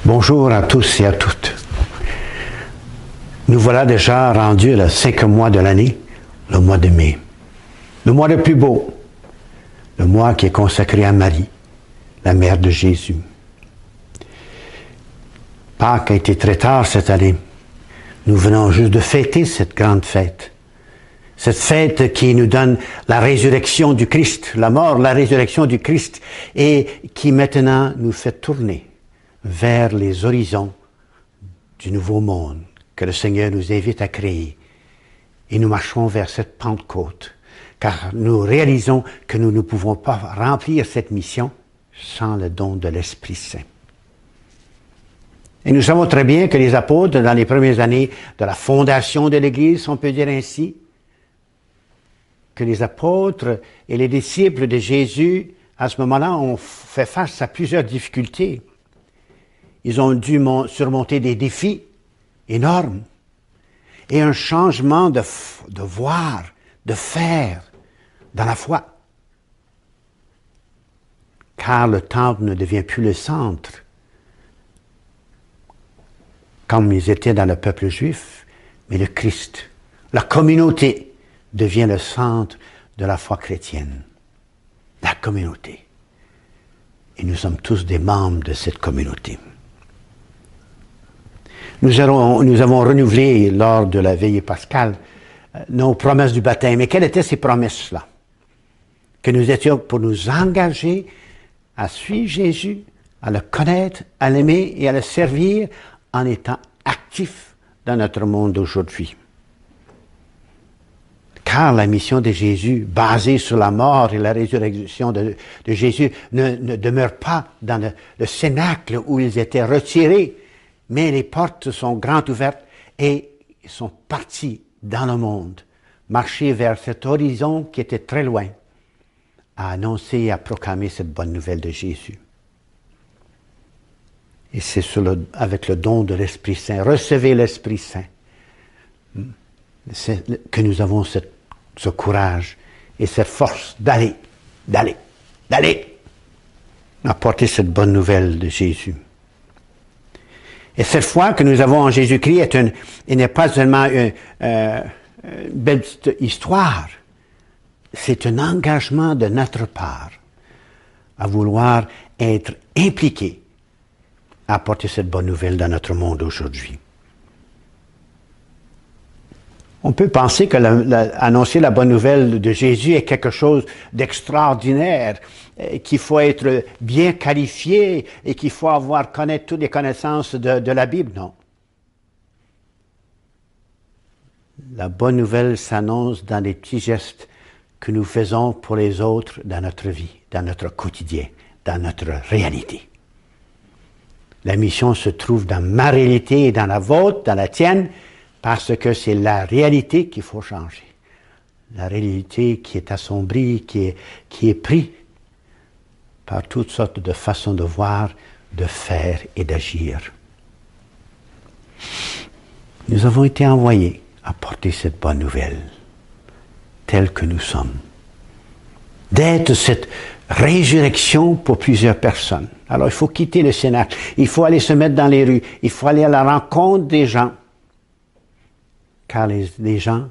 Bonjour à tous et à toutes. Nous voilà déjà rendus le 5e mois de l'année, le mois de mai. Le mois le plus beau, le mois qui est consacré à Marie, la mère de Jésus. Pâques a été très tard cette année. Nous venons juste de fêter cette grande fête. Cette fête qui nous donne la résurrection du Christ, la mort, la résurrection du Christ, et qui maintenant nous fait tourner vers les horizons du nouveau monde que le Seigneur nous invite à créer. Et nous marchons vers cette Pentecôte, car nous réalisons que nous ne pouvons pas remplir cette mission sans le don de l'Esprit Saint. Et nous savons très bien que les apôtres, dans les premières années de la fondation de l'Église, on peut dire ainsi, que les apôtres et les disciples de Jésus, à ce moment-là, ont fait face à plusieurs difficultés. Ils ont dû surmonter des défis énormes et un changement de voir, de faire dans la foi. Car le temple ne devient plus le centre, comme ils étaient dans le peuple juif, mais le Christ, la communauté, devient le centre de la foi chrétienne. La communauté. Et nous sommes tous des membres de cette communauté. Nous avons renouvelé lors de la veillée pascale nos promesses du baptême. Et quelles étaient ces promesses-là? Que nous étions pour nous engager à suivre Jésus, à le connaître, à l'aimer et à le servir en étant actifs dans notre monde d'aujourd'hui. Car la mission de Jésus, basée sur la mort et la résurrection de Jésus, ne demeure pas dans le cénacle où ils étaient retirés, mais les portes sont grandes ouvertes et ils sont partis dans le monde, marcher vers cet horizon qui était très loin, à annoncer et à proclamer cette bonne nouvelle de Jésus. Et c'est avec le don de l'Esprit Saint, recevez l'Esprit Saint, que nous avons ce courage et cette force d'aller apporter cette bonne nouvelle de Jésus. Et cette foi que nous avons en Jésus-Christ n'est pas seulement une belle petite histoire, c'est un engagement de notre part à vouloir être impliqués à apporter cette bonne nouvelle dans notre monde aujourd'hui. On peut penser que annoncer la bonne nouvelle de Jésus est quelque chose d'extraordinaire, qu'il faut être bien qualifié et qu'il faut connaître toutes les connaissances de la Bible. Non. La bonne nouvelle s'annonce dans les petits gestes que nous faisons pour les autres dans notre vie, dans notre quotidien, dans notre réalité. La mission se trouve dans ma réalité et dans la vôtre, dans la tienne, parce que c'est la réalité qu'il faut changer. La réalité qui est assombrie, qui est prise par toutes sortes de façons de voir, de faire et d'agir. Nous avons été envoyés à porter cette bonne nouvelle, telle que nous sommes. D'être cette résurrection pour plusieurs personnes. Alors il faut quitter le cénacle, il faut aller se mettre dans les rues, il faut aller à la rencontre des gens. Car les gens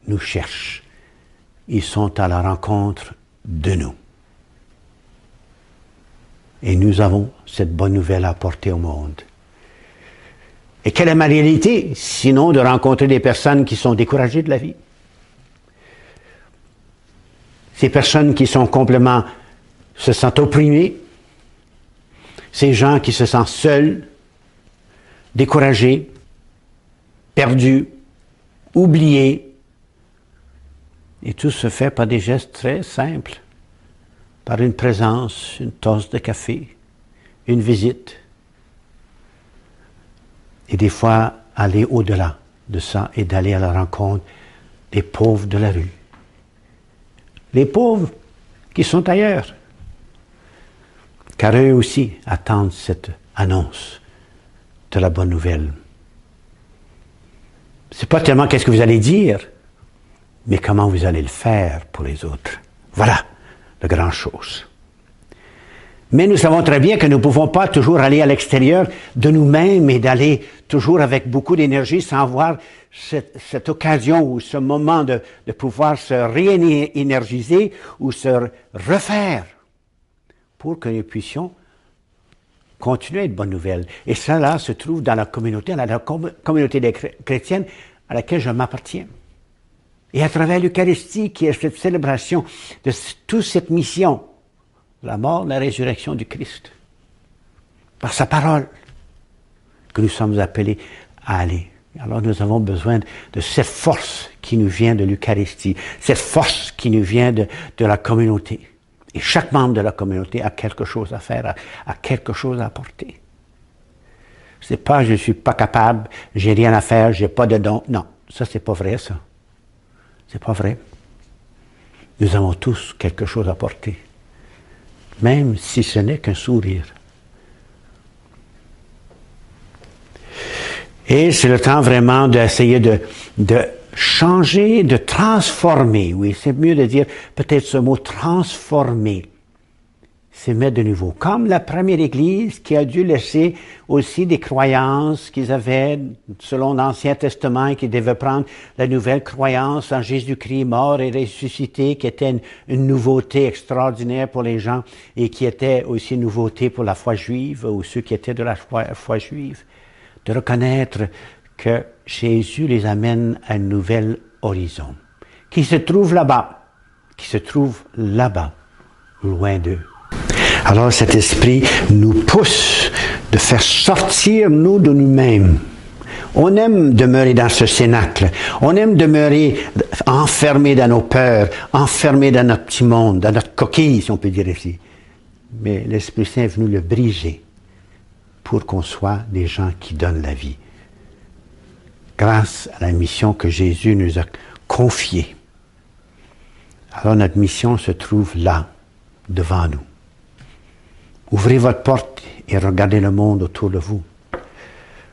nous cherchent. Ils sont à la rencontre de nous. Et nous avons cette bonne nouvelle à apporter au monde. Et quelle est ma réalité, sinon de rencontrer des personnes qui sont découragées de la vie? Ces personnes qui sont complètement, se sentent opprimées. Ces gens qui se sentent seuls, découragés, perdus, oubliés. Et tout se fait par des gestes très simples, par une présence, une tasse de café, une visite. Et des fois, aller au-delà de ça et d'aller à la rencontre des pauvres de la rue. Les pauvres qui sont ailleurs. Car eux aussi attendent cette annonce de la bonne nouvelle. C'est pas tellement qu'est-ce que vous allez dire, mais comment vous allez le faire pour les autres. Voilà la grande chose. Mais nous savons très bien que nous ne pouvons pas toujours aller à l'extérieur de nous-mêmes et d'aller toujours avec beaucoup d'énergie sans avoir cette occasion ou ce moment de pouvoir se réénergiser ou se refaire pour que nous puissions continuer de bonnes nouvelles. Et cela se trouve dans la communauté, dans la communauté des chrétiennes à laquelle je m'appartiens. Et à travers l'Eucharistie, qui est cette célébration de toute cette mission, la mort, la résurrection du Christ, par sa parole, que nous sommes appelés à aller. Alors nous avons besoin de cette force qui nous vient de l'Eucharistie, cette force qui nous vient de la communauté. Et chaque membre de la communauté a quelque chose à faire, a quelque chose à apporter. C'est pas je suis pas capable, j'ai rien à faire, j'ai pas de don. Non, ça c'est pas vrai ça. C'est pas vrai. Nous avons tous quelque chose à apporter. Même si ce n'est qu'un sourire. Et c'est le temps vraiment d'essayer de changer, de transformer. Oui, c'est mieux de dire peut-être ce mot transformer. C'est mettre de nouveau. Comme la première Église qui a dû laisser aussi des croyances qu'ils avaient selon l'Ancien Testament et qui devaient prendre la nouvelle croyance en Jésus-Christ mort et ressuscité, qui était une nouveauté extraordinaire pour les gens et qui était aussi une nouveauté pour la foi juive ou ceux qui étaient de la foi juive. De reconnaître que Jésus les amène à un nouvel horizon, qui se trouve là-bas, loin d'eux. Alors cet esprit nous pousse de faire sortir nous de nous-mêmes. On aime demeurer dans ce cénacle, on aime demeurer enfermé dans nos peurs, enfermé dans notre petit monde, dans notre coquille, si on peut dire ici. Mais l'Esprit Saint est venu le briser pour qu'on soit des gens qui donnent la vie. Grâce à la mission que Jésus nous a confiée. Alors notre mission se trouve là, devant nous. Ouvrez votre porte et regardez le monde autour de vous.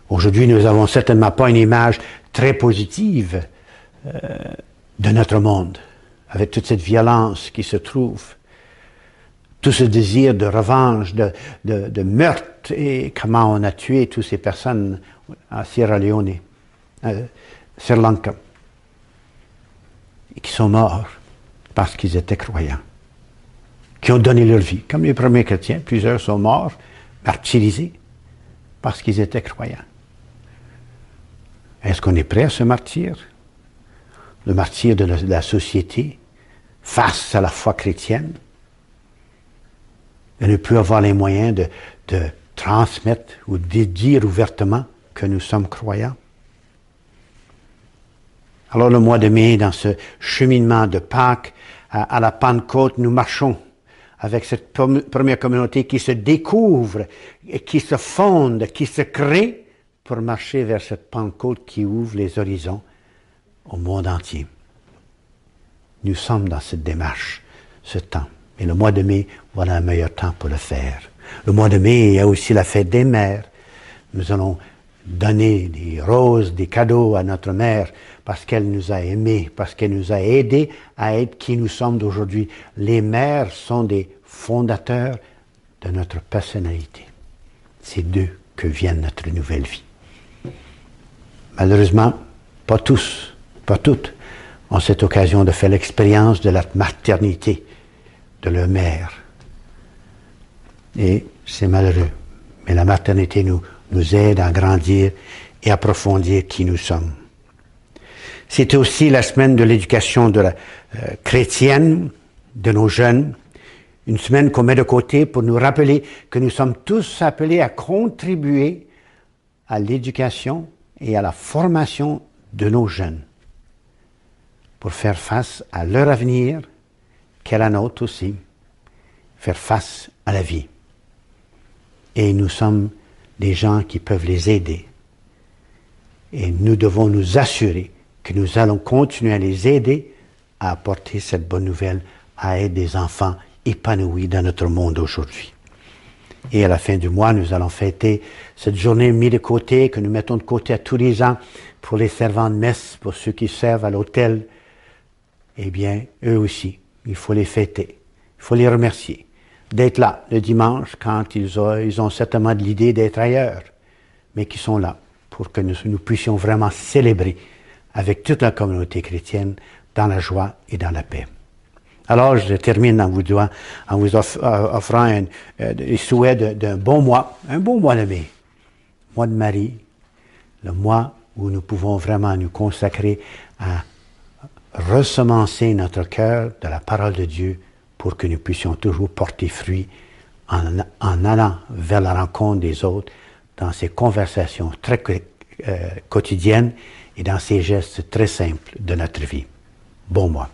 Aujourd'hui, nous n'avons certainement pas une image très positive de notre monde, avec toute cette violence qui se trouve, tout ce désir de revanche, de meurtre, et comment on a tué toutes ces personnes à Sierra Leone, Sri Lanka, et qui sont morts parce qu'ils étaient croyants, qui ont donné leur vie. Comme les premiers chrétiens, plusieurs sont morts, martyrisés, parce qu'ils étaient croyants. Est-ce qu'on est prêt à ce martyr? Le martyr de la société face à la foi chrétienne? Et ne plus avoir les moyens de transmettre ou de dire ouvertement que nous sommes croyants. Alors le mois de mai, dans ce cheminement de Pâques à la Pentecôte, nous marchons avec cette première communauté qui se découvre, et qui se fonde, qui se crée pour marcher vers cette Pentecôte qui ouvre les horizons au monde entier. Nous sommes dans cette démarche, ce temps. Et le mois de mai, voilà un meilleur temps pour le faire. Le mois de mai, il y a aussi la fête des mères. Nous allons donner des roses, des cadeaux à notre mère parce qu'elle nous a aimés, parce qu'elle nous a aidés à être qui nous sommes d'aujourd'hui. Les mères sont des fondateurs de notre personnalité. C'est d'eux que vient notre nouvelle vie. Malheureusement, pas tous, pas toutes ont cette occasion de faire l'expérience de la maternité de leur mère. Et c'est malheureux. Mais la maternité nous aide à grandir et approfondir qui nous sommes. C'était aussi la semaine de l'éducation de la chrétienne, de nos jeunes, une semaine qu'on met de côté pour nous rappeler que nous sommes tous appelés à contribuer à l'éducation et à la formation de nos jeunes pour faire face à leur avenir, qu'est la nôtre aussi, faire face à la vie. Et nous sommes des gens qui peuvent les aider. Et nous devons nous assurer que nous allons continuer à les aider à apporter cette bonne nouvelle, à être des enfants épanouis dans notre monde aujourd'hui. Et à la fin du mois, nous allons fêter cette journée mise de côté, que nous mettons de côté à tous les ans pour les servants de messe, pour ceux qui servent à l'autel. Eh bien, eux aussi, il faut les fêter, il faut les remercier d'être là le dimanche quand ils ont certainement de l'idée d'être ailleurs, mais qui sont là pour que nous puissions vraiment célébrer avec toute la communauté chrétienne dans la joie et dans la paix. Alors, je termine en vous offrant les souhaits d'un bon mois de mai, mois de Marie, le mois où nous pouvons vraiment nous consacrer à ressemencer notre cœur de la parole de Dieu pour que nous puissions toujours porter fruit en allant vers la rencontre des autres dans ces conversations très quotidiennes et dans ces gestes très simples de notre vie. Bon mois.